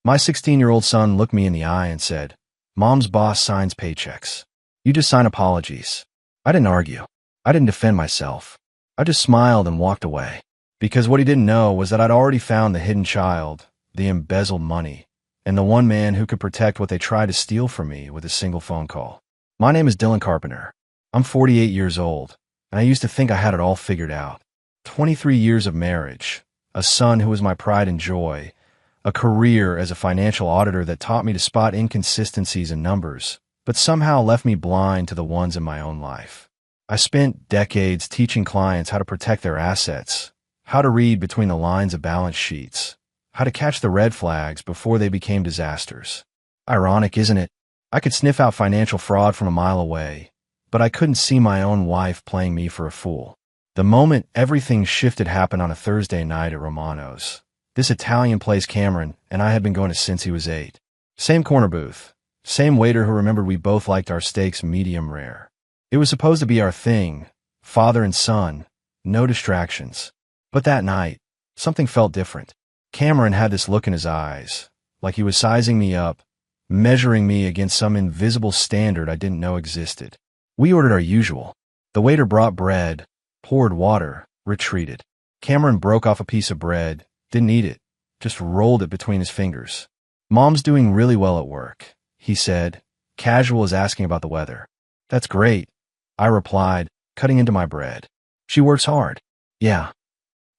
My 16-year-old son looked me in the eye and said, "Mom's boss signs paychecks. You just sign apologies." I didn't argue. I didn't defend myself. I just smiled and walked away. Because what he didn't know was that I'd already found the hidden child, the embezzled money, and the one man who could protect what they tried to steal from me with a single phone call. My name is Dylan Carpenter. I'm 48 years old, and I used to think I had it all figured out. 23 years of marriage, a son who was my pride and joy, a career as a financial auditor that taught me to spot inconsistencies in numbers, but somehow left me blind to the ones in my own life. I spent decades teaching clients how to protect their assets, how to read between the lines of balance sheets, how to catch the red flags before they became disasters. Ironic, isn't it? I could sniff out financial fraud from a mile away, but I couldn't see my own wife playing me for a fool. The moment everything shifted happened on a Thursday night at Romano's. This Italian place Cameron and I had been going to since he was 8. Same corner booth, same waiter who remembered we both liked our steaks medium rare. It was supposed to be our thing, father and son, no distractions. But that night, something felt different. Cameron had this look in his eyes, like he was sizing me up, measuring me against some invisible standard I didn't know existed. We ordered our usual. The waiter brought bread, poured water, retreated. Cameron broke off a piece of bread, didn't eat it, just rolled it between his fingers. "Mom's doing really well at work," he said, casual as asking about the weather. "That's great," I replied, cutting into my bread. "She works hard." "Yeah."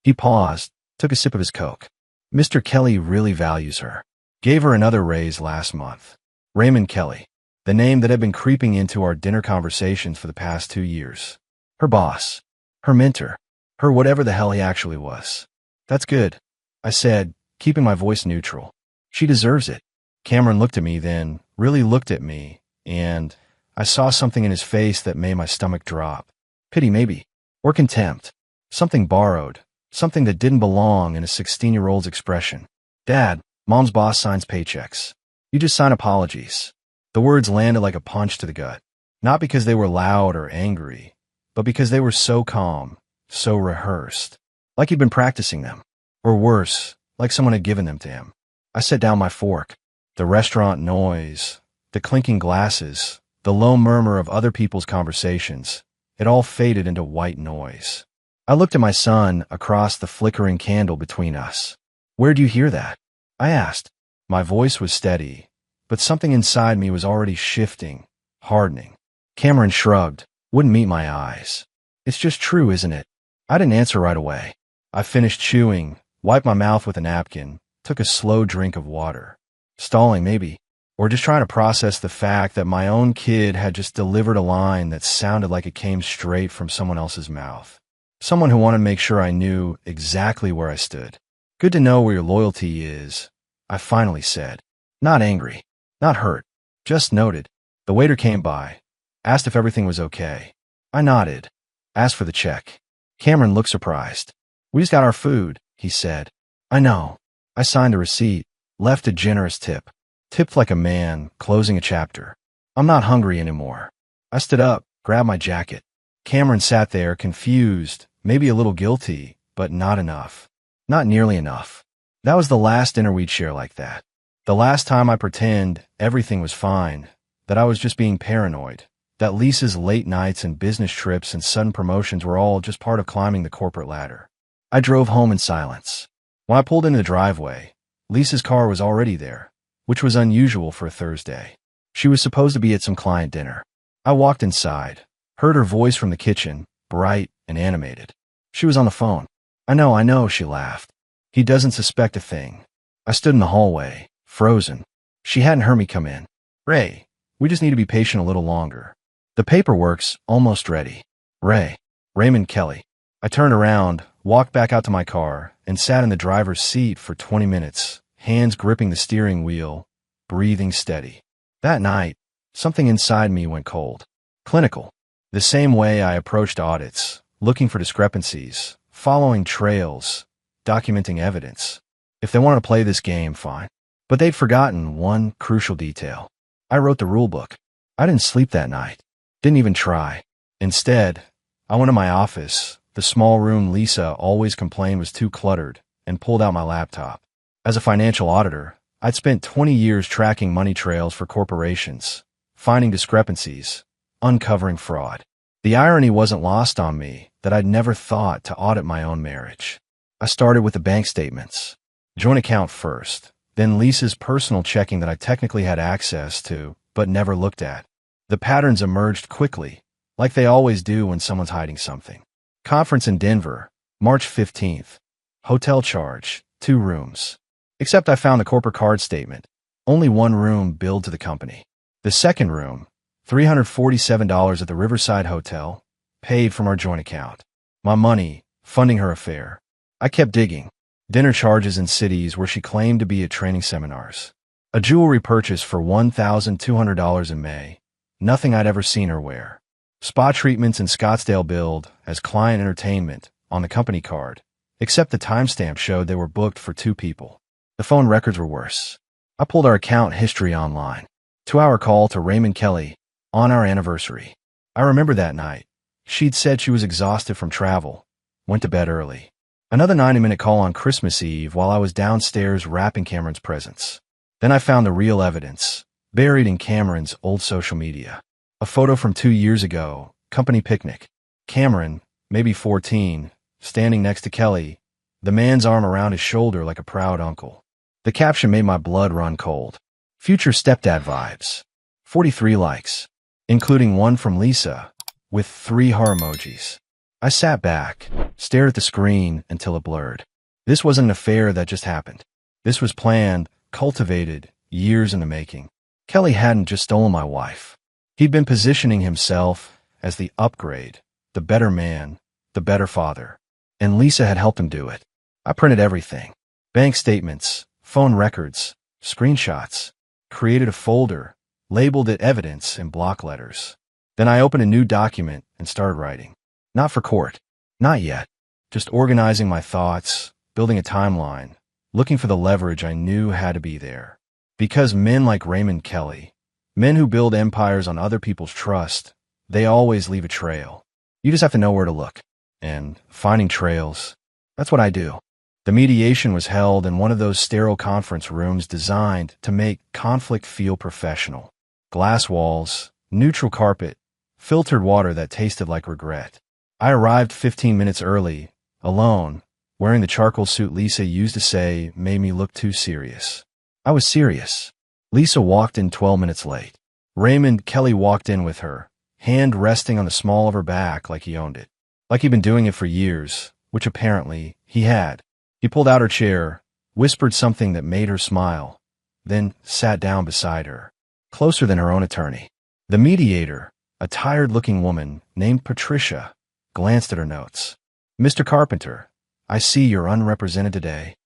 He paused, took a sip of his Coke. "Mr. Kelly really values her. Gave her another raise last month." Raymond Kelly, the name that had been creeping into our dinner conversations for the past 2 years. Her boss, her mentor, her whatever the hell he actually was. "That's good," I said, keeping my voice neutral. "She deserves it." Cameron looked at me then, really looked at me, and I saw something in his face that made my stomach drop. Pity maybe, or contempt. Something borrowed, something that didn't belong in a 16-year-old's expression. "Dad, Mom's boss signs paychecks. You just sign apologies." The words landed like a punch to the gut, not because they were loud or angry, but because they were so calm, so rehearsed, like he'd been practicing them. Or worse, like someone had given them to him. I set down my fork. The restaurant noise, the clinking glasses, the low murmur of other people's conversations, it all faded into white noise. I looked at my son across the flickering candle between us. "Where'd you hear that?" I asked. My voice was steady, but something inside me was already shifting, hardening. Cameron shrugged, wouldn't meet my eyes. "It's just true, isn't it?" I didn't answer right away. I finished chewing, wiped my mouth with a napkin, took a slow drink of water. Stalling, maybe, or just trying to process the fact that my own kid had just delivered a line that sounded like it came straight from someone else's mouth. Someone who wanted to make sure I knew exactly where I stood. "Good to know where your loyalty is," I finally said. Not angry, not hurt, just noted. The waiter came by, asked if everything was okay. I nodded, asked for the check. Cameron looked surprised. "We just got our food," he said. "I know." I signed a receipt, left a generous tip. Tipped like a man, closing a chapter. "I'm not hungry anymore." I stood up, grabbed my jacket. Cameron sat there, confused, maybe a little guilty, but not enough. Not nearly enough. That was the last dinner we'd share like that. The last time I pretend everything was fine, that I was just being paranoid, that Lisa's late nights and business trips and sudden promotions were all just part of climbing the corporate ladder. I drove home in silence. When I pulled into the driveway, Lisa's car was already there, which was unusual for a Thursday. She was supposed to be at some client dinner. I walked inside, heard her voice from the kitchen, bright and animated. She was on the phone. I know, she laughed. He doesn't suspect a thing. I stood in the hallway, frozen. She hadn't heard me come in. "Ray, we just need to be patient a little longer. The paperwork's almost ready." Raymond Kelly. I turned around, walked back out to my car, and sat in the driver's seat for 20 minutes, hands gripping the steering wheel, breathing steady. That night, something inside me went cold. Clinical. The same way I approached audits, looking for discrepancies, following trails, documenting evidence. If they wanted to play this game, fine. But they'd forgotten one crucial detail. I wrote the rule book. I didn't sleep that night. Didn't even try. Instead, I went to my office, the small room Lisa always complained was too cluttered, and pulled out my laptop. As a financial auditor, I'd spent 20 years tracking money trails for corporations, finding discrepancies, uncovering fraud. The irony wasn't lost on me that I'd never thought to audit my own marriage. I started with the bank statements. Joint account first, then Lisa's personal checking that I technically had access to, but never looked at. The patterns emerged quickly, like they always do when someone's hiding something. Conference in Denver, March 15th. Hotel charge, 2 rooms. Except I found the corporate card statement. Only 1 room billed to the company. The second room, $347 at the Riverside Hotel, paid from our joint account. My money, funding her affair. I kept digging. Dinner charges in cities where she claimed to be at training seminars. A jewelry purchase for $1,200 in May. Nothing I'd ever seen her wear. Spa treatments in Scottsdale billed as client entertainment on the company card, except the timestamp showed they were booked for 2 people. The phone records were worse. I pulled our account history online. 2-hour call to Raymond Kelly on our anniversary. I remember that night. She'd said she was exhausted from travel, went to bed early. Another 90-minute call on Christmas Eve while I was downstairs wrapping Cameron's presents. Then I found the real evidence, buried in Cameron's old social media. A photo from 2 years ago, company picnic. Cameron, maybe 14, standing next to Kelly, the man's arm around his shoulder like a proud uncle. The caption made my blood run cold. Future stepdad vibes. 43 likes, including one from Lisa, with 3 heart emojis. I sat back, stared at the screen until it blurred. This wasn't an affair that just happened. This was planned, cultivated, years in the making. Kelly hadn't just stolen my wife. He'd been positioning himself as the upgrade, the better man, the better father. And Lisa had helped him do it. I printed everything. Bank statements, phone records, screenshots. Created a folder, labeled it evidence in block letters. Then I opened a new document and started writing. Not for court. Not yet. Just organizing my thoughts, building a timeline, looking for the leverage I knew had to be there. Because men like Raymond Kelly, men who build empires on other people's trust, they always leave a trail. You just have to know where to look. And finding trails, that's what I do. The mediation was held in one of those sterile conference rooms designed to make conflict feel professional. Glass walls, neutral carpet, filtered water that tasted like regret. I arrived 15 minutes early, alone, wearing the charcoal suit Lisa used to say made me look too serious. I was serious. Lisa walked in 12 minutes late. Raymond Kelly walked in with her, hand resting on the small of her back like he owned it. Like he'd been doing it for years, which apparently he had. He pulled out her chair, whispered something that made her smile, then sat down beside her, closer than her own attorney. The mediator, a tired-looking woman named Patricia, glanced at her notes. "Mr. Carpenter, I see you're unrepresented today."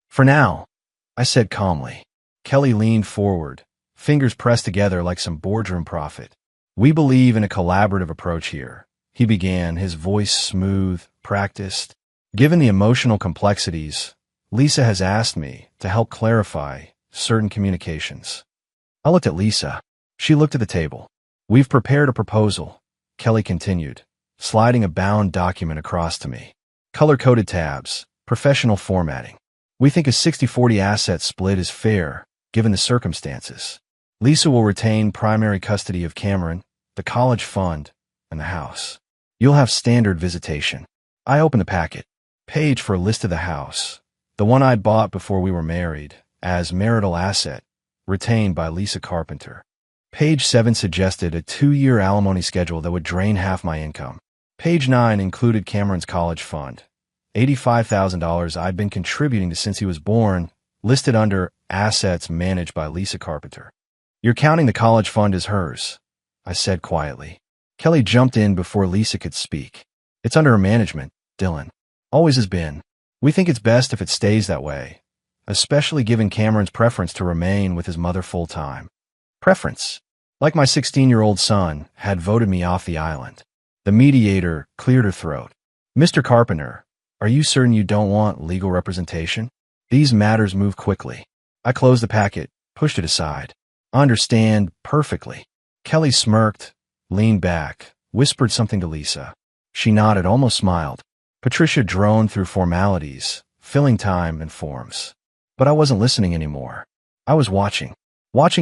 "For now," I said calmly. Kelly leaned forward, fingers pressed together like some boardroom prophet. "We believe in a collaborative approach here," he began, his voice smooth, practiced. "Given the emotional complexities, Lisa has asked me to help clarify certain communications." I looked at Lisa. She looked at the table. "We've prepared a proposal," Kelly continued, sliding a bound document across to me. "Color-coded tabs, professional formatting. We think a 60-40 asset split is fair, given the circumstances. Lisa will retain primary custody of Cameron, the college fund, and the house. You'll have standard visitation." I opened the packet. Page for a list of the house, the one I'd bought before we were married, as marital asset, retained by Lisa Carpenter. Page 7 suggested a 2-year alimony schedule that would drain half my income. Page 9 included Cameron's college fund, $85,000 I'd been contributing to since he was born, listed under assets managed by Lisa Carpenter. "You're counting the college fund as hers," I said quietly. Kelly jumped in before Lisa could speak. "It's under her management, Dylan. Always has been. We think it's best if it stays that way, especially given Cameron's preference to remain with his mother full-time." Preference. Like my 16-year-old son had voted me off the island. The mediator cleared her throat. "Mr. Carpenter, are you certain you don't want legal representation? These matters move quickly." I closed the packet, pushed it aside. "I understand perfectly." Kelly smirked, leaned back, whispered something to Lisa. She nodded, almost smiled. Patricia droned through formalities, filling time and forms. But I wasn't listening anymore. I was watching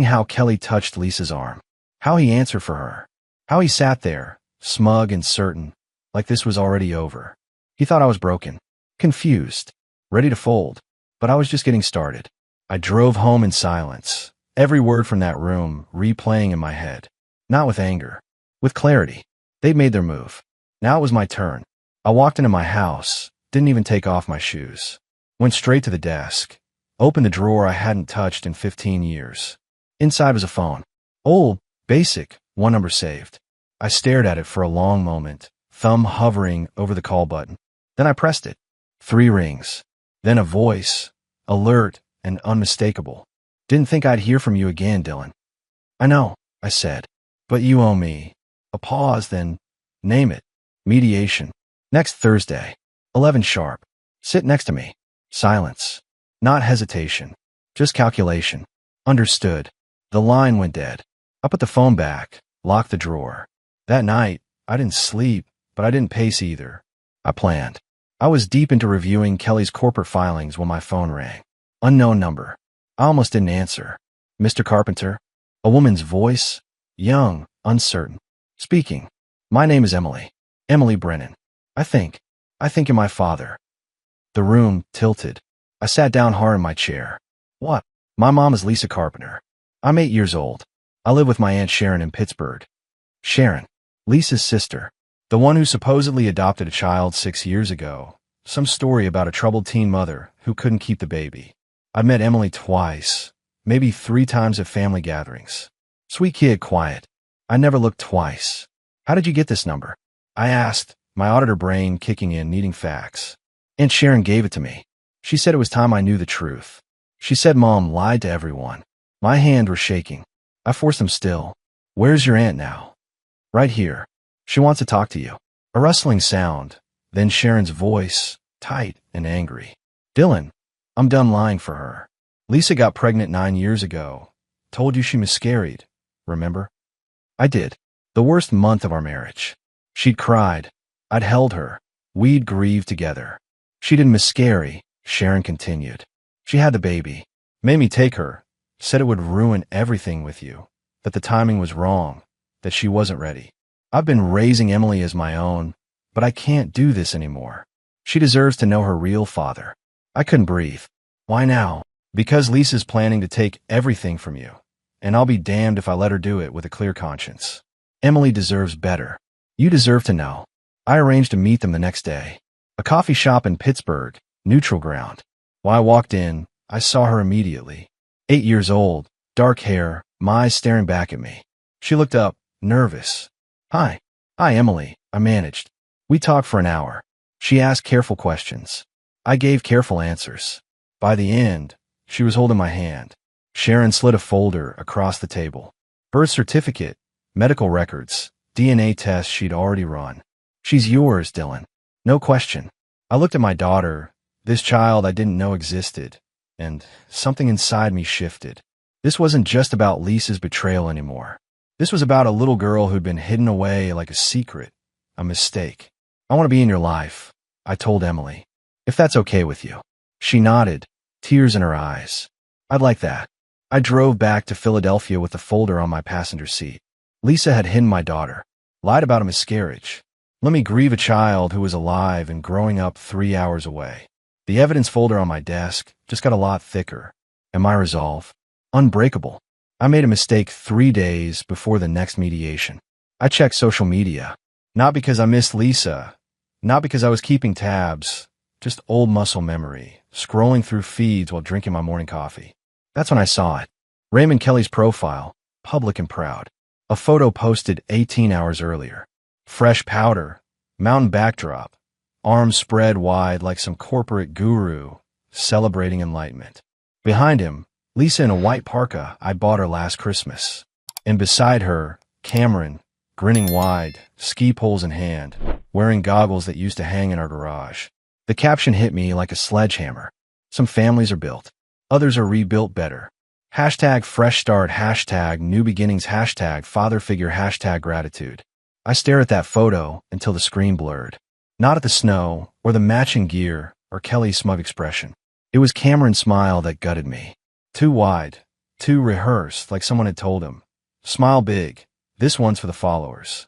how Kelly touched Lisa's arm, how he answered for her, how he sat there, smug and certain, like this was already over. He thought I was broken, confused, ready to fold, but I was just getting started. I drove home in silence, every word from that room replaying in my head. Not with anger, with clarity. They'd made their move. Now it was my turn. I walked into my house, didn't even take off my shoes. Went straight to the desk, opened the drawer I hadn't touched in 15 years. Inside was a phone. Old, basic, one number saved. I stared at it for a long moment, thumb hovering over the call button. Then I pressed it. 3 rings. Then a voice, alert and unmistakable. Didn't think I'd hear from you again, Dylan. I know, I said, but you owe me. A pause, then, name it. Mediation. Next Thursday. 11 sharp. Sit next to me. Silence. Not hesitation. Just calculation. Understood. The line went dead. I put the phone back, locked the drawer. That night, I didn't sleep, but I didn't pace either. I planned. I was deep into reviewing Kelly's corporate filings when my phone rang. Unknown number. I almost didn't answer. Mr. Carpenter? A woman's voice? Young, uncertain. Speaking. My name is Emily. Emily Brennan. I think you're my father. The room tilted. I sat down hard in my chair. What? My mom is Lisa Carpenter. I'm 8 years old. I live with my Aunt Sharon in Pittsburgh. Sharon. Lisa's sister. The one who supposedly adopted a child 6 years ago. Some story about a troubled teen mother who couldn't keep the baby. I've met Emily twice, maybe 3 times at family gatherings. Sweet kid, quiet. I never looked twice. How did you get this number? I asked, my auditor brain kicking in, needing facts. Aunt Sharon gave it to me. She said it was time I knew the truth. She said Mom lied to everyone. My hands were shaking. I forced them still. Where's your aunt now? Right here. She wants to talk to you. A rustling sound, then Sharon's voice, tight and angry. Dylan, I'm done lying for her. Lisa got pregnant 9 years ago. Told you she miscarried, remember? I did. The worst month of our marriage. She'd cried. I'd held her. We'd grieved together. She didn't miscarry, Sharon continued. She had the baby. Made me take her. Said it would ruin everything with you. That the timing was wrong. That she wasn't ready. I've been raising Emily as my own, but I can't do this anymore. She deserves to know her real father. I couldn't breathe. Why now? Because Lisa's planning to take everything from you, and I'll be damned if I let her do it with a clear conscience. Emily deserves better. You deserve to know. I arranged to meet them the next day. A coffee shop in Pittsburgh, neutral ground. When I walked in, I saw her immediately. 8 years old, dark hair, my eyes staring back at me. She looked up, nervous. Hi, Emily, I managed. We talked for an hour. She asked careful questions. I gave careful answers. By the end, she was holding my hand. Sharon slid a folder across the table. Birth certificate, medical records, DNA tests she'd already run. She's yours, Dylan. No question. I looked at my daughter, this child I didn't know existed, and something inside me shifted. This wasn't just about Lisa's betrayal anymore. This was about a little girl who'd been hidden away like a secret, a mistake. I want to be in your life, I told Emily. If that's okay with you. She nodded, tears in her eyes. I'd like that. I drove back to Philadelphia with the folder on my passenger seat. Lisa had hidden my daughter, lied about a miscarriage. Let me grieve a child who was alive and growing up 3 hours away. The evidence folder on my desk just got a lot thicker. And my resolve? Unbreakable. I made a mistake 3 days before the next mediation. I checked social media. Not because I missed Lisa. Not because I was keeping tabs. Just old muscle memory, scrolling through feeds while drinking my morning coffee. That's when I saw it. Raymond Kelly's profile, public and proud. A photo posted 18 hours earlier. Fresh powder, mountain backdrop, arms spread wide like some corporate guru, celebrating enlightenment. Behind him, Lisa in a white parka I bought her last Christmas. And beside her, Cameron, grinning wide, ski poles in hand, wearing goggles that used to hang in our garage. The caption hit me like a sledgehammer. Some families are built. Others are rebuilt better. Hashtag fresh start, hashtag new beginnings, hashtag father figure, hashtag gratitude. I stared at that photo until the screen blurred. Not at the snow, or the matching gear, or Kelly's smug expression. It was Cameron's smile that gutted me. Too wide, too rehearsed, like someone had told him, "Smile big. This one's for the followers."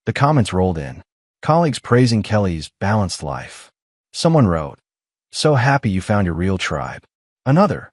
The comments rolled in. Colleagues praising Kelly's balanced life. Someone wrote, "So happy you found your real tribe." Another,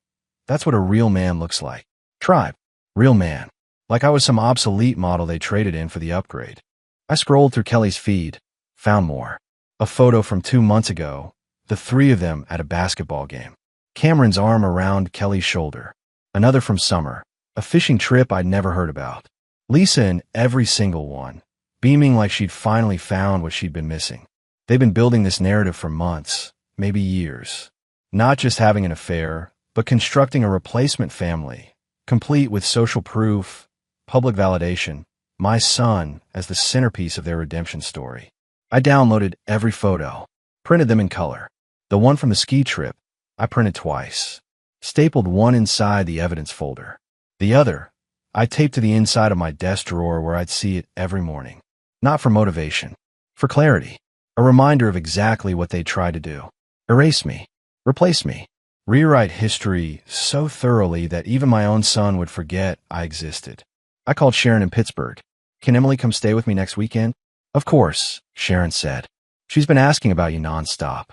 "That's what a real man looks like." Tribe. Real man. Like I was some obsolete model they traded in for the upgrade. I scrolled through Kelly's feed, found more. A photo from 2 months ago, the three of them at a basketball game. Cameron's arm around Kelly's shoulder. Another from summer, a fishing trip I'd never heard about. Lisa in every single one, beaming like she'd finally found what she'd been missing. They've been building this narrative for months, maybe years. Not just having an affair, but constructing a replacement family, complete with social proof, public validation, my son as the centerpiece of their redemption story. I downloaded every photo, printed them in color. The one from the ski trip, I printed twice. Stapled one inside the evidence folder. The other, I taped to the inside of my desk drawer where I'd see it every morning. Not for motivation, for clarity. A reminder of exactly what they tried to do. Erase me. Replace me. Rewrite history so thoroughly that even my own son would forget I existed. I called Sharon in Pittsburgh. "Can Emily come stay with me next weekend?" "Of course," Sharon said. "She's been asking about you nonstop."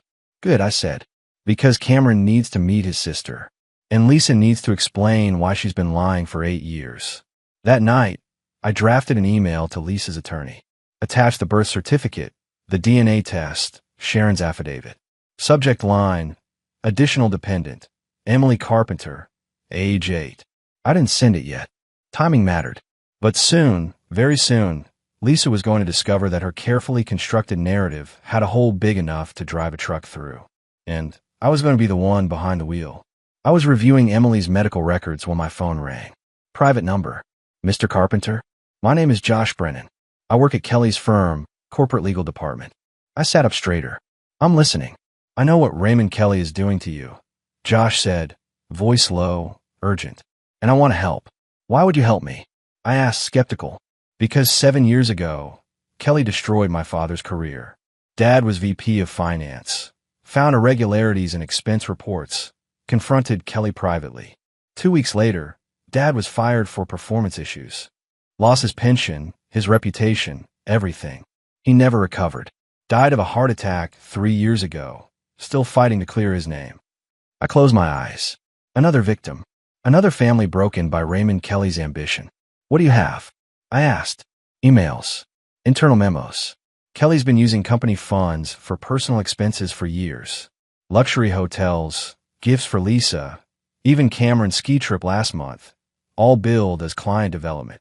"Good," I said. "Because Cameron needs to meet his sister. And Lisa needs to explain why she's been lying for 8 years." That night, I drafted an email to Lisa's attorney. Attached the birth certificate, the DNA test, Sharon's affidavit. Subject line, additional dependent, Emily Carpenter, age 8. I didn't send it yet. Timing mattered. But soon, very soon, Lisa was going to discover that her carefully constructed narrative had a hole big enough to drive a truck through. And I was going to be the one behind the wheel. I was reviewing Emily's medical records when my phone rang. Private number. "Mr. Carpenter? My name is Josh Brennan. I work at Kelly's firm, corporate legal department." I sat up straighter. "I'm listening. I know what Raymond Kelly is doing to you," Josh said, voice low, urgent. "And I want to help." "Why would you help me?" I asked, skeptical. "Because 7 years ago, Kelly destroyed my father's career. Dad was VP of finance, found irregularities in expense reports, confronted Kelly privately. 2 weeks later, Dad was fired for performance issues. Lost his pension, his reputation, everything. He never recovered. Died of a heart attack 3 years ago, still fighting to clear his name." I closed my eyes. Another victim. Another family broken by Raymond Kelly's ambition. "What do you have?" I asked. "Emails. Internal memos. Kelly's been using company funds for personal expenses for years. Luxury hotels, gifts for Lisa, even Cameron's ski trip last month, all billed as client development.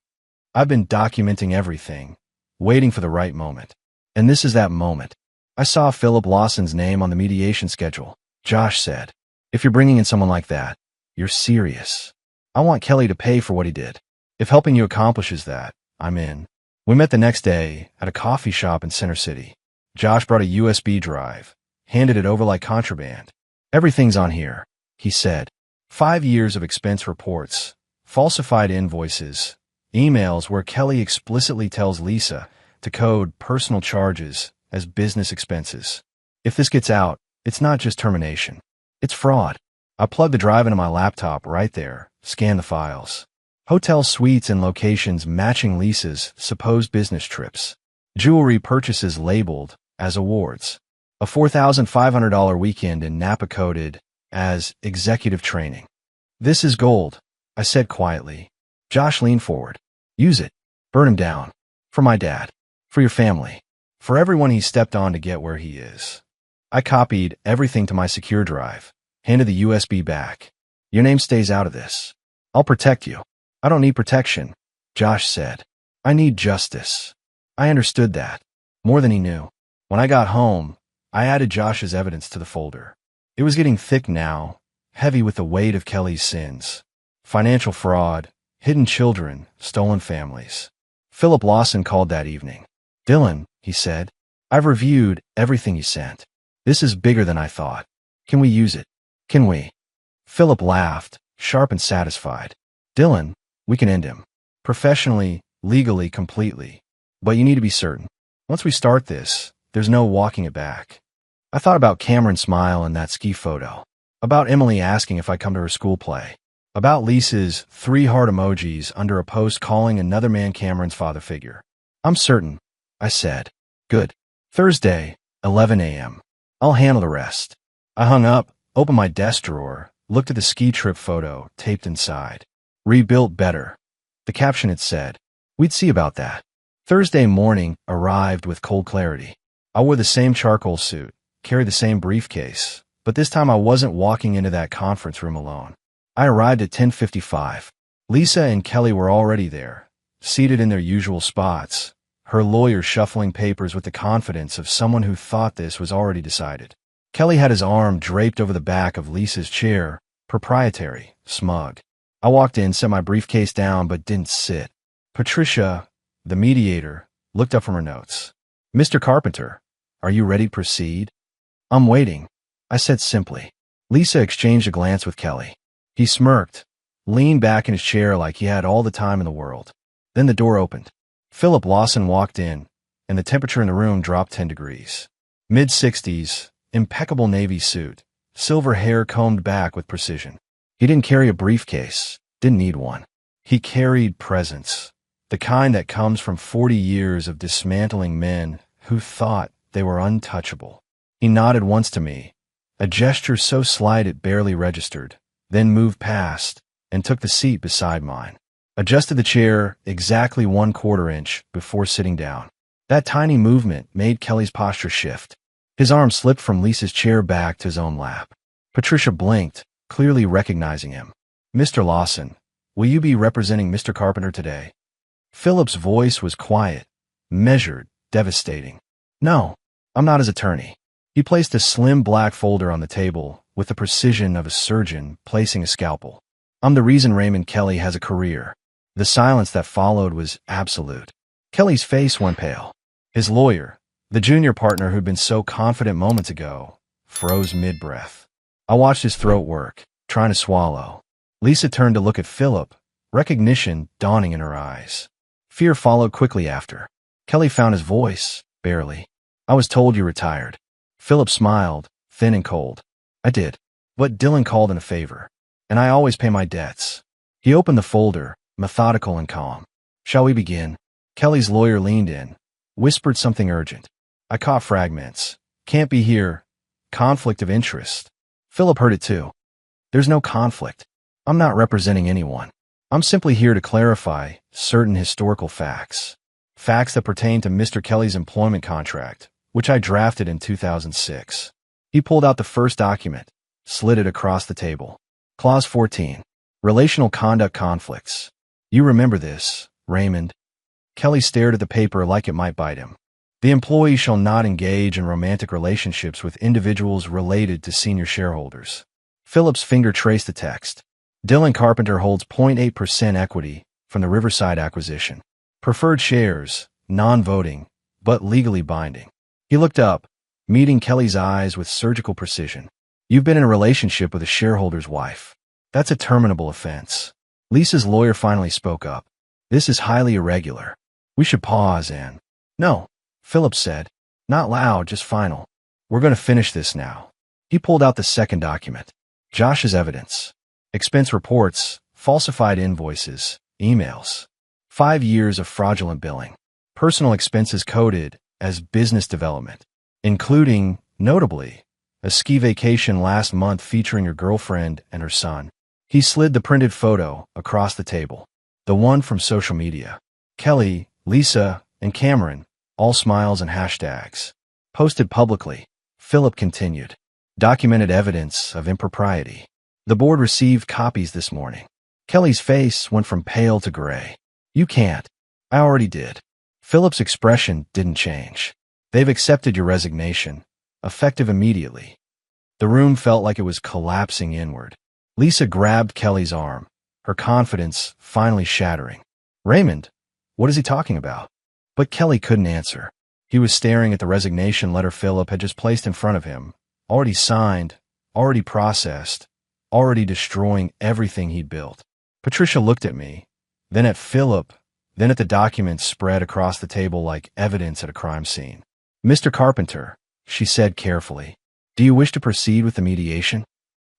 I've been documenting everything, waiting for the right moment. And this is that moment." I saw Philip Lawson's name on the mediation schedule. Josh said, "If you're bringing in someone like that, you're serious. I want Kelly to pay for what he did. If helping you accomplishes that, I'm in." We met the next day at a coffee shop in Center City. Josh brought a USB drive, handed it over like contraband. "Everything's on here," he said. 5 years of expense reports, falsified invoices, emails where Kelly explicitly tells Lisa to code personal charges as business expenses. If this gets out, it's not just termination. It's fraud. I plugged the drive into my laptop right there, scanned the files. Hotel suites and locations matching Lisa's supposed business trips. Jewelry purchases labeled as awards. A $4,500 weekend in Napa coded as executive training. "This is gold," I said quietly. Josh leaned forward. "Use it. Burn him down. For my dad. For your family. For everyone he stepped on to get where he is." I copied everything to my secure drive, handed the USB back. "Your name stays out of this. I'll protect you." "I don't need protection," Josh said. "I need justice." I understood that, more than he knew. When I got home, I added Josh's evidence to the folder. It was getting thick now, heavy with the weight of Kelly's sins. Financial fraud, hidden children, stolen families. Philip Lawson called that evening. "Dylan," he said, "I've reviewed everything you sent. This is bigger than I thought. Can we use it? Can we?" Philip laughed, sharp and satisfied. "Dylan, we can end him. Professionally, legally, completely. But you need to be certain. Once we start this, there's no walking it back." I thought about Cameron's smile in that ski photo. About Emily asking if I come to her school play. About Lisa's 3 heart emojis under a post calling another man Cameron's father figure. I'm certain, I said. Good. Thursday, 11 a.m. I'll handle the rest. I hung up, opened my desk drawer, looked at the ski trip photo taped inside. Rebuilt better. The caption had said, we'd see about that. Thursday morning arrived with cold clarity. I wore the same charcoal suit, carried the same briefcase, but this time I wasn't walking into that conference room alone. I arrived at 10:55. Lisa and Kelly were already there, seated in their usual spots, her lawyer shuffling papers with the confidence of someone who thought this was already decided. Kelly had his arm draped over the back of Lisa's chair, proprietary, smug. I walked in, set my briefcase down, but didn't sit. Patricia, the mediator, looked up from her notes. Mr. Carpenter, are you ready to proceed? I'm waiting, I said simply. Lisa exchanged a glance with Kelly. He smirked, leaned back in his chair like he had all the time in the world. Then the door opened. Philip Lawson walked in, and the temperature in the room dropped 10 degrees. Mid-60s, impeccable navy suit, silver hair combed back with precision. He didn't carry a briefcase, didn't need one. He carried presence, the kind that comes from 40 years of dismantling men who thought they were untouchable. He nodded once to me, a gesture so slight it barely registered, then moved past and took the seat beside mine. Adjusted the chair exactly 1/4 inch before sitting down. That tiny movement made Kelly's posture shift. His arm slipped from Lisa's chair back to his own lap. Patricia blinked, clearly recognizing him. Mr. Lawson, will you be representing Mr. Carpenter today? Philip's voice was quiet, measured, devastating. No, I'm not his attorney. He placed a slim black folder on the table with the precision of a surgeon placing a scalpel. I'm the reason Raymond Kelly has a career. The silence that followed was absolute. Kelly's face went pale. His lawyer, the junior partner who'd been so confident moments ago, froze mid-breath. I watched his throat work, trying to swallow. Lisa turned to look at Philip, recognition dawning in her eyes. Fear followed quickly after. Kelly found his voice, barely. I was told you retired. Philip smiled, thin and cold. I did. But Dylan called in a favor. And I always pay my debts. He opened the folder, methodical and calm. Shall we begin? Kelly's lawyer leaned in, whispered something urgent. I caught fragments. Can't be here. Conflict of interest. Philip heard it too. There's no conflict. I'm not representing anyone. I'm simply here to clarify certain historical facts. Facts that pertain to Mr. Kelly's employment contract, which I drafted in 2006. He pulled out the first document, slid it across the table. Clause 14. Relational conduct conflicts. You remember this, Raymond? Kelly stared at the paper like it might bite him. The employee shall not engage in romantic relationships with individuals related to senior shareholders. Philip's finger traced the text. Dylan Carpenter holds 0.8% equity from the Riverside acquisition. Preferred shares, non-voting, but legally binding. He looked up, meeting Kelly's eyes with surgical precision. You've been in a relationship with a shareholder's wife. That's a terminable offense. Lisa's lawyer finally spoke up. This is highly irregular. We should pause and... No, Philip said. Not loud, just final. We're going to finish this now. He pulled out the second document. Josh's evidence. Expense reports, falsified invoices, emails. 5 years of fraudulent billing. Personal expenses coded as business development, including, notably, a ski vacation last month featuring your girlfriend and her son. He slid the printed photo across the table. The one from social media. Kelly, Lisa, and Cameron, all smiles and hashtags. Posted publicly. Philip continued. Documented evidence of impropriety. The board received copies this morning. Kelly's face went from pale to gray. You can't. I already did. Philip's expression didn't change. They've accepted your resignation, effective immediately. The room felt like it was collapsing inward. Lisa grabbed Kelly's arm, her confidence finally shattering. Raymond, what is he talking about? But Kelly couldn't answer. He was staring at the resignation letter Philip had just placed in front of him, already signed, already processed, already destroying everything he'd built. Patricia looked at me, then at Philip, then at the documents spread across the table like evidence at a crime scene. Mr. Carpenter, she said carefully, do you wish to proceed with the mediation?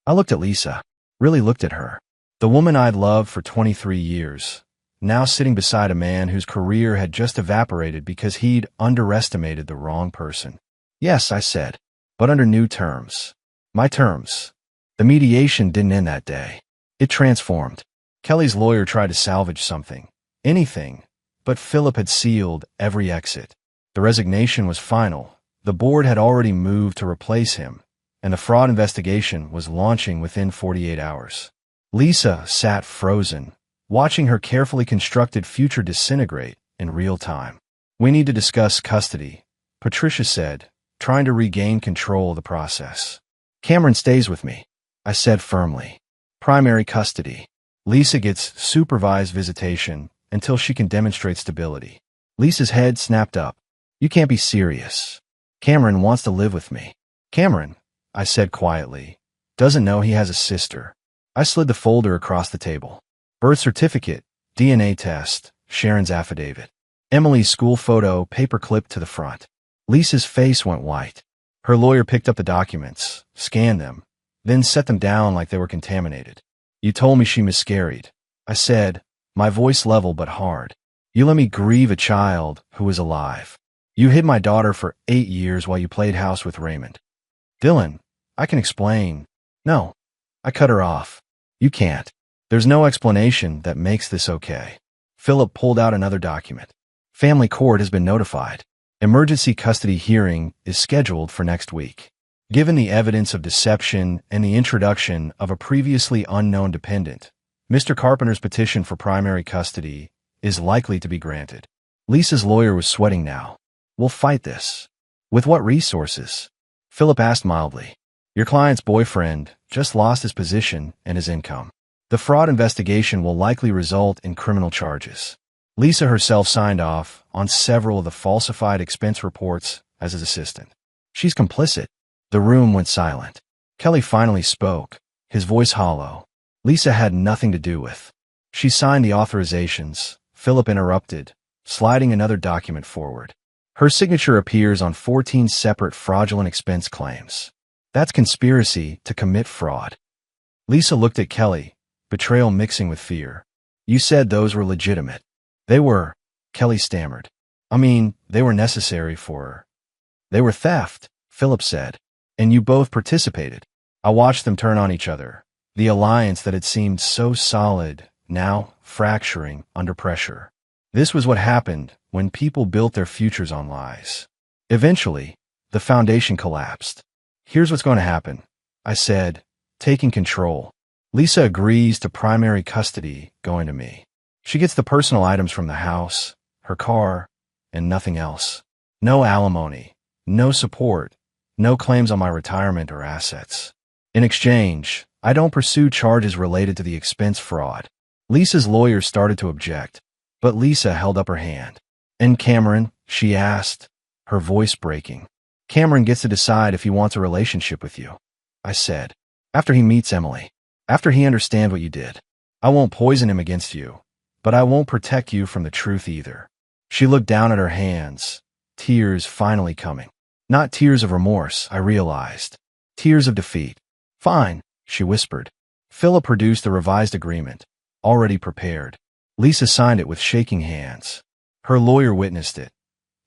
I looked at Lisa, really looked at her. The woman I'd loved for 23 years, now sitting beside a man whose career had just evaporated because he'd underestimated the wrong person. Yes, I said, but under new terms. My terms. The mediation didn't end that day. It transformed. Kelly's lawyer tried to salvage something. Anything. But Philip had sealed every exit. The resignation was final. The board had already moved to replace him, and the fraud investigation was launching within 48 hours. Lisa sat frozen, watching her carefully constructed future disintegrate in real time. We need to discuss custody, Patricia said, trying to regain control of the process. Cameron stays with me, I said firmly. Primary custody. Lisa gets supervised visitation until she can demonstrate stability. Lisa's head snapped up. You can't be serious. Cameron wants to live with me. Cameron, I said quietly, doesn't know he has a sister. I slid the folder across the table. Birth certificate, DNA test, Sharon's affidavit. Emily's school photo paper-clipped to the front. Lisa's face went white. Her lawyer picked up the documents, scanned them, then set them down like they were contaminated. You told me she miscarried, I said, my voice level but hard. You let me grieve a child who was alive. You hid my daughter for 8 years while you played house with Raymond. Dylan, I can explain. No. I cut her off. You can't. There's no explanation that makes this okay. Philip pulled out another document. Family court has been notified. Emergency custody hearing is scheduled for next week. Given the evidence of deception and the introduction of a previously unknown dependent, Mr. Carpenter's petition for primary custody is likely to be granted. Lisa's lawyer was sweating now. We'll fight this. With what resources? Philip asked mildly. Your client's boyfriend just lost his position and his income. The fraud investigation will likely result in criminal charges. Lisa herself signed off on several of the falsified expense reports as his assistant. She's complicit. The room went silent. Kelly finally spoke, his voice hollow. Lisa had nothing to do with. She signed the authorizations. Philip interrupted, sliding another document forward. Her signature appears on 14 separate fraudulent expense claims. That's conspiracy to commit fraud. Lisa looked at Kelly, betrayal mixing with fear. You said those were legitimate. They were, Kelly stammered. I mean, they were necessary for her. They were theft, Philip said. And you both participated. I watched them turn on each other. The alliance that had seemed so solid, now fracturing under pressure. This was what happened when people built their futures on lies. Eventually, the foundation collapsed. Here's what's going to happen, I said, taking control. Lisa agrees to primary custody going to me. She gets the personal items from the house, her car, and nothing else. No alimony, no support, no claims on my retirement or assets. In exchange, I don't pursue charges related to the expense fraud. Lisa's lawyer started to object, but Lisa held up her hand. And Cameron, she asked, her voice breaking. Cameron gets to decide if he wants a relationship with you, I said. After he meets Emily. After he understands what you did. I won't poison him against you, but I won't protect you from the truth either. She looked down at her hands, tears finally coming. Not tears of remorse, I realized. Tears of defeat. Fine, she whispered. Philip produced the revised agreement, already prepared. Lisa signed it with shaking hands. Her lawyer witnessed it,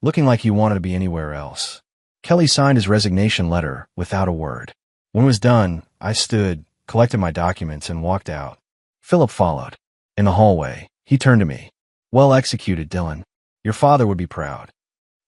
looking like he wanted to be anywhere else. Kelly signed his resignation letter without a word. When it was done, I stood, collected my documents, and walked out. Philip followed. In the hallway, he turned to me. Well executed, Dylan. Your father would be proud.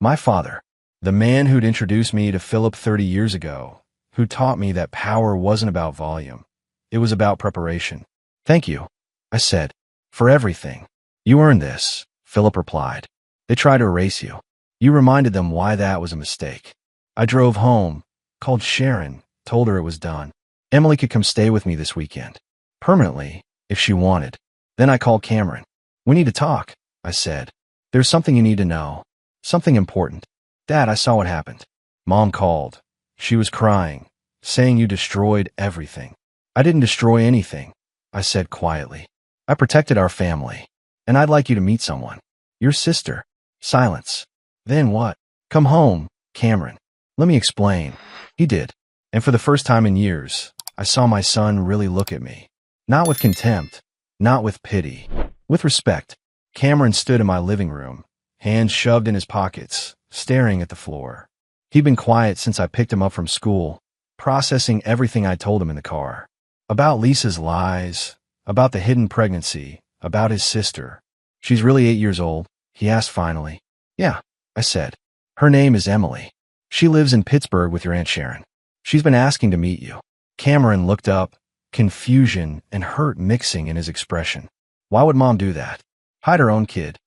My father. The man who'd introduced me to Philip 30 years ago, who taught me that power wasn't about volume. It was about preparation. Thank you, I said, for everything. You earned this, Philip replied. They tried to erase you. You reminded them why that was a mistake. I drove home, called Sharon, told her it was done. Emily could come stay with me this weekend. Permanently, if she wanted. Then I called Cameron. We need to talk, I said. There's something you need to know. Something important. Dad, I saw what happened. Mom called. She was crying, saying you destroyed everything. I didn't destroy anything, I said quietly. I protected our family. And I'd like you to meet someone. Your sister. Silence. Then what? Come home, Cameron. Let me explain. He did. And for the first time in years, I saw my son really look at me. Not with contempt, not with pity, with respect. Cameron stood in my living room, hands shoved in his pockets, staring at the floor. He'd been quiet since I picked him up from school, processing everything I told him in the car. About Lisa's lies, about the hidden pregnancy, about his sister. She's really 8 years old, he asked finally. Yeah, I said. Her name is Emily. She lives in Pittsburgh with your Aunt Sharon. She's been asking to meet you. Cameron looked up, confusion and hurt mixing in his expression. Why would Mom do that? Hide her own kid.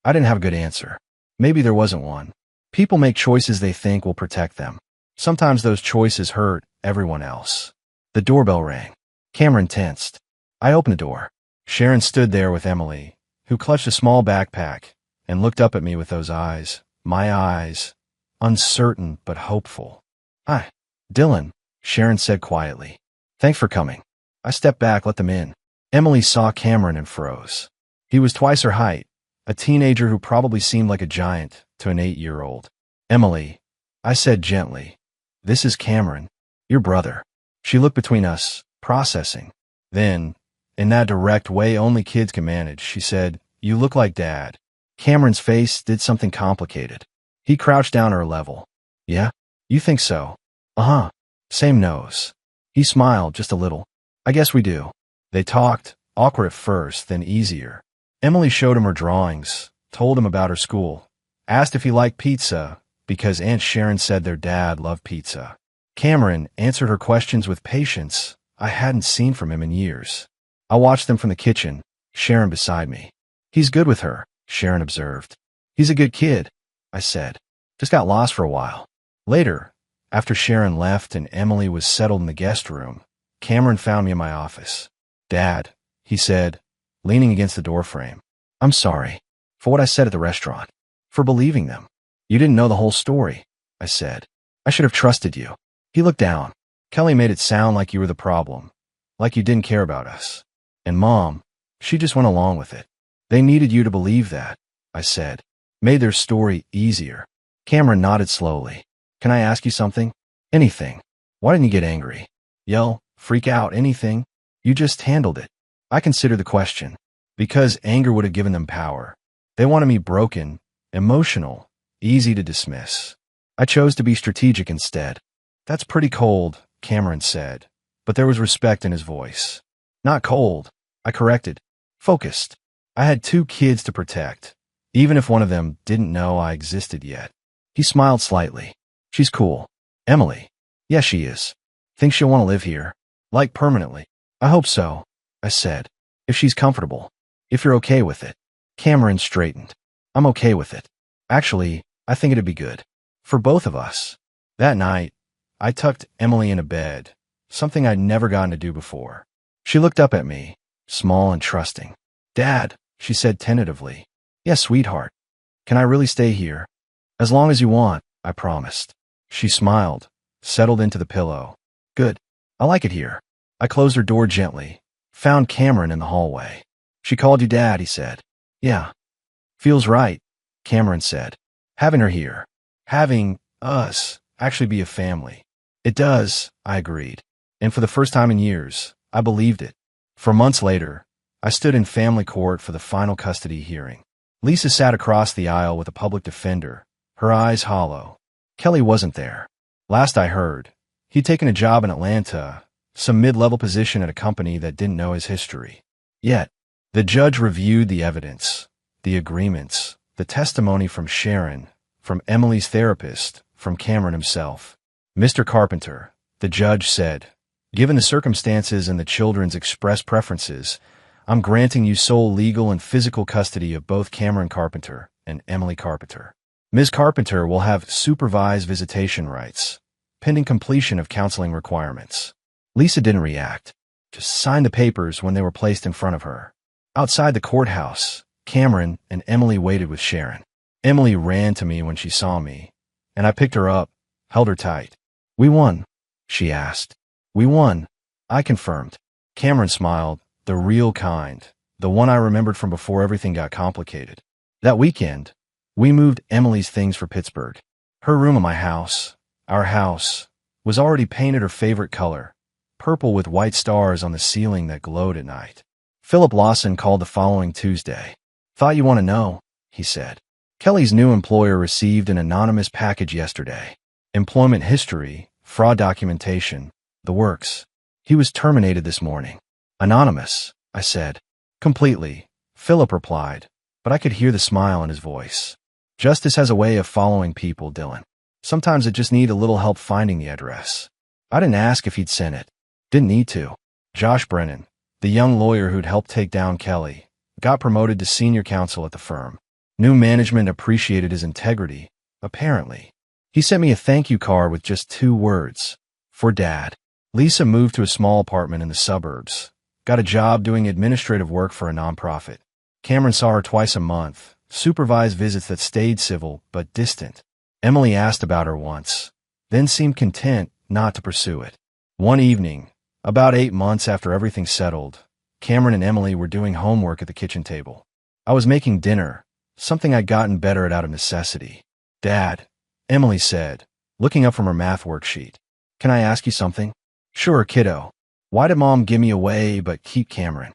I didn't have a good answer. Maybe there wasn't one. People make choices they think will protect them. Sometimes those choices hurt everyone else. The doorbell rang. Cameron tensed. I opened the door. Sharon stood there with Emily, who clutched a small backpack, and looked up at me with those eyes, my eyes, uncertain but hopeful. Hi, Dylan, Sharon said quietly. Thanks for coming. I stepped back, let them in. Emily saw Cameron and froze. He was twice her height, a teenager who probably seemed like a giant to an 8-year-old. Emily, I said gently, this is Cameron, your brother. She looked between us, processing. Then, in that direct way only kids can manage, she said, you look like Dad. Cameron's face did something complicated. He crouched down at her level. Yeah? You think so? Uh-huh. Same nose. He smiled just a little. I guess we do. They talked, awkward at first, then easier. Emily showed him her drawings, told him about her school, asked if he liked pizza, because Aunt Sharon said their dad loved pizza. Cameron answered her questions with patience I hadn't seen from him in years. I watched them from the kitchen, Sharon beside me. He's good with her, Sharon observed. He's a good kid, I said. Just got lost for a while. Later, after Sharon left and Emily was settled in the guest room, Cameron found me in my office. Dad, he said, leaning against the doorframe. I'm sorry for what I said at the restaurant, for believing them. You didn't know the whole story, I said. I should have trusted you. He looked down. Kelly made it sound like you were the problem, like you didn't care about us. And Mom, she just went along with it. They needed you to believe that, I said. Made their story easier. Cameron nodded slowly. Can I ask you something? Anything. Why didn't you get angry? Yell, freak out, anything? You just handled it. I considered the question. Because anger would have given them power. They wanted me broken, emotional, easy to dismiss. I chose to be strategic instead. That's pretty cold, Cameron said, but there was respect in his voice. Not cold, I corrected. Focused. I had 2 kids to protect, even if one of them didn't know I existed yet. He smiled slightly. She's cool. Emily. Yes, she is. Think she'll want to live here? Like permanently? I hope so, I said. If she's comfortable. If you're okay with it. Cameron straightened. I'm okay with it. Actually, I think it'd be good. For both of us. That night, I tucked Emily into bed, something I'd never gotten to do before. She looked up at me, small and trusting. Dad, she said tentatively. Yes, sweetheart. Can I really stay here? As long as you want, I promised. She smiled, settled into the pillow. Good. I like it here. I closed her door gently, found Cameron in the hallway. She called you Dad, he said. Yeah. Feels right, Cameron said. Having her here. Having us actually be a family. It does, I agreed. And for the first time in years, I believed it. For months later, I stood in family court for the final custody hearing. Lisa sat across the aisle with a public defender, her eyes hollow. Kelly wasn't there. Last I heard, he'd taken a job in Atlanta, some mid-level position at a company that didn't know his history. Yet, the judge reviewed the evidence, the agreements, the testimony from Sharon, from Emily's therapist, from Cameron himself. Mr. Carpenter, the judge said, given the circumstances and the children's express preferences, I'm granting you sole legal and physical custody of both Cameron Carpenter and Emily Carpenter. Ms. Carpenter will have supervised visitation rights, pending completion of counseling requirements. Lisa didn't react, just signed the papers when they were placed in front of her. Outside the courthouse, Cameron and Emily waited with Sharon. Emily ran to me when she saw me, and I picked her up, held her tight. We won, she asked. We won, I confirmed. Cameron smiled, the real kind, the one I remembered from before everything got complicated. That weekend, we moved Emily's things for Pittsburgh. Her room in my house, our house, was already painted her favorite color, purple with white stars on the ceiling that glowed at night. Philip Lawson called the following Tuesday. "Thought you want to know," he said. "Kelly's new employer received an anonymous package yesterday. Employment history, fraud documentation, the works. He was terminated this morning." "Anonymous," I said. "Completely," Philip replied, but I could hear the smile in his voice. "Justice has a way of following people, Dylan. Sometimes it just needs a little help finding the address." I didn't ask if he'd sent it. Didn't need to. Josh Brennan, the young lawyer who'd helped take down Kelly, got promoted to senior counsel at the firm. New management appreciated his integrity, apparently. He sent me a thank you card with just 2 words. "For Dad." Lisa moved to a small apartment in the suburbs, got a job doing administrative work for a nonprofit. Cameron saw her twice a month, supervised visits that stayed civil but distant. Emily asked about her once, then seemed content not to pursue it. One evening, about 8 months after everything settled, Cameron and Emily were doing homework at the kitchen table. I was making dinner, something I'd gotten better at out of necessity. "Dad," Emily said, looking up from her math worksheet. "Can I ask you something?" "Sure, kiddo. Why did Mom give me away but keep Cameron?"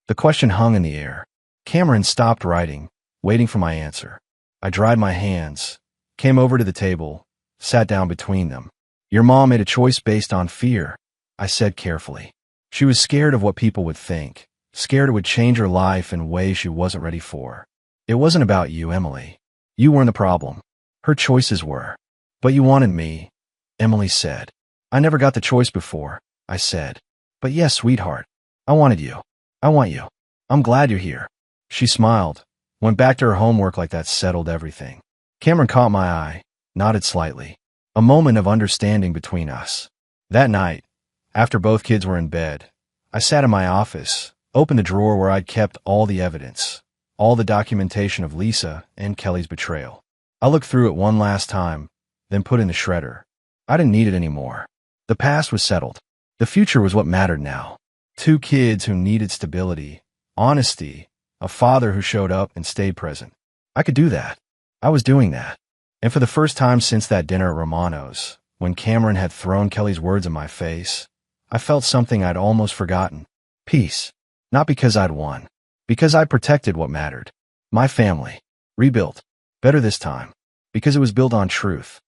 The question hung in the air. Cameron stopped writing, waiting for my answer. I dried my hands, came over to the table, sat down between them. "Your mom made a choice based on fear," I said carefully. "She was scared of what people would think, scared it would change her life in ways she wasn't ready for. It wasn't about you, Emily. You weren't the problem. Her choices were. But you wanted me," Emily said. "I never got the choice before," I said. "But yes, sweetheart. I wanted you. I want you. I'm glad you're here." She smiled, went back to her homework like that settled everything. Cameron caught my eye, nodded slightly. A moment of understanding between us. That night, after both kids were in bed, I sat in my office, opened the drawer where I'd kept all the evidence, all the documentation of Lisa and Kelly's betrayal. I looked through it one last time, then put in the shredder. I didn't need it anymore. The past was settled. The future was what mattered now. 2 kids who needed stability, honesty, a father who showed up and stayed present. I could do that. I was doing that. And for the first time since that dinner at Romano's, when Cameron had thrown Kelly's words in my face, I felt something I'd almost forgotten. Peace. Not because I'd won. Because I'd protected what mattered. My family. Rebuilt. Better this time. Because it was built on truth.